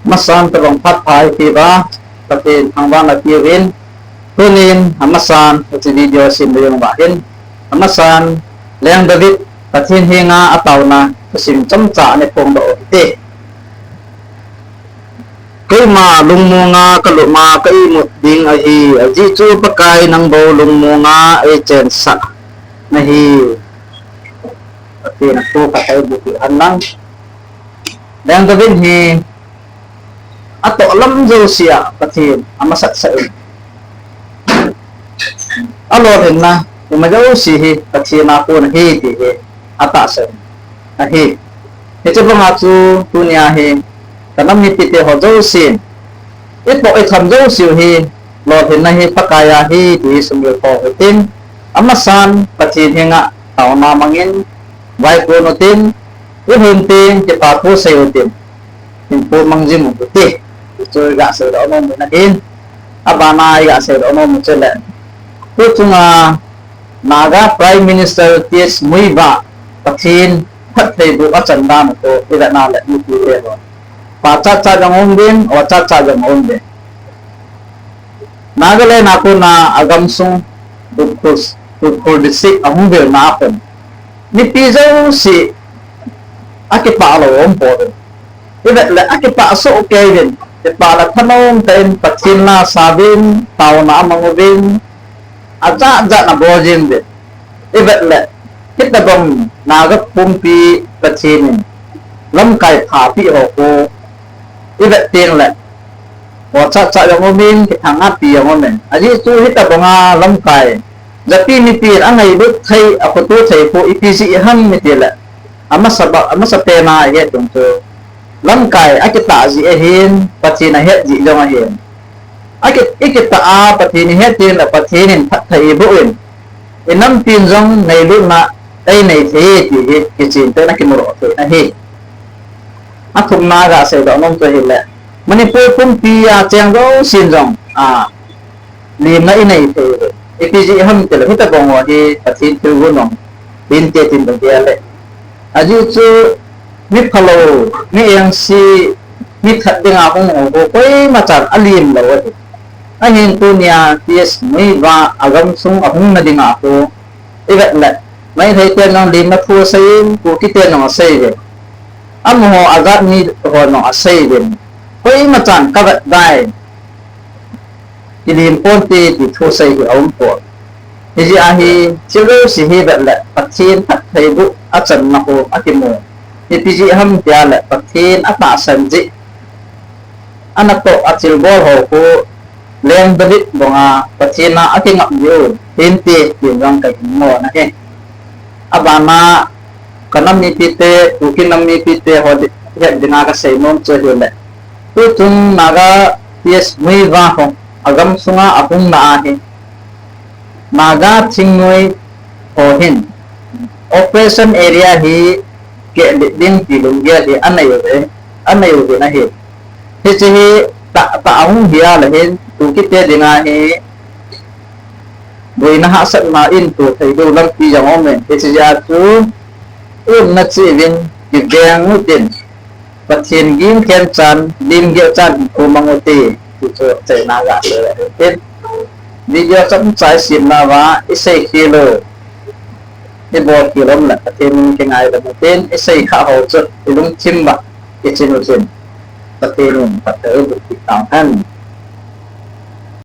masan tabang phat phai ki ba patin hangwan la kiwin tunin hamasan uchi video sin leyong ba hin hamasan leng david patin hinga atawna sim chamcha ne pong do te cái mà lung mua nga cái lụa mà cái một đinh ở hi ở di chu bắc cái năng bầu lung mua nga ở trên sạ này hi thì là cô phải thấy một cái năng đang cái bên hi à tổ lắm rồi xia thì ama sạch sẽ à lo hình na nhưng mà dấu xì hi thì na cô này hi thì à ta sẽ hi thì cho bằng atu dunia hi karena mipite ho dấu xin ít bộ thầm dấu siêu hi lo thì na hi pakaya hi thì sumil ko tin amasan pati hinga tao na mangin vai ko no tin hơn tin ke pa po sayo tin po mangjim mo ti so ga sa do mo na in abana ga sa do mo chele ko tunga naga prime minister ts muiba pathin phat thei bu achanda mo ko ida na le mu ti te ro pa cha cha jang om din o cha cha jang om din nagale na ko na agamsung dukos dukor disik ahung bel na apon ni pizo si akipa lo om po ida le akipa so okay din te para thanong ten pathin na sabin tao na mangubin aja aja na bojin din ida le kita bom naga pumpi pathin lam kai pha pi ho ko ida tiền le wa cha cha yang omin ki thanga pi yang omen aji chu hita bonga lam kai zapi ni pi angai bu thai akotu thai po ipisi ham mi tele ama sape na ye tung chu lam kai akita ji e hin pati na het ji jong a hin ikita a pati ni het tin la pati nin phat thai bu in enam tin jong nei lu na ai nei the ti ki chin te na ki moro te na hi athum na ga se do nom to hi le Manipur pun pia chang do sin jong lim na inai te ipiji ham te le hita bong wa hi pathin tu gunong tin te tin do dia le aji chu mi phalo mi yang si mi that dinga hong ho koi ma chan alim lo wa a hin tu nia ts mi wa agam sung ahung na dinga ko igat le mai thai te nong lim na thu sai ku ki te nong sai de am ho agat ni ho no asai din koi ma chan ka vat dai ilim ponte ti thu sai hi om po ji a hi chiru si hi vat le pathin phat thai bu a chan na ho akimo ipiji ham tia le pathin ata sanji anato achil bol ho ko leng david bonga pathina akinga yo hinti tingang kai mo na he abana kanam ni pite ukinam ni pite ho he dina ka sei nom che le tu tung naga ps mui va ho agam sunga apung na he naga chingoi ho hin operation area hi ke din tilung ge di anayo de na he he che ta ahung dia la hin tu ki te dinga he boi na ha sat ma in tu thei do lam pi jang om men he che ja tu na chi vin ki geng mu tin pathin gim khen chan lim ge chan ko mangote tu che na ga le tin video cham chai sim na wa isai kilo ni bo kilom la pathin ke ngai da tin isai kha ho chu lung chim ba ke chin pathin pather bu ti tang han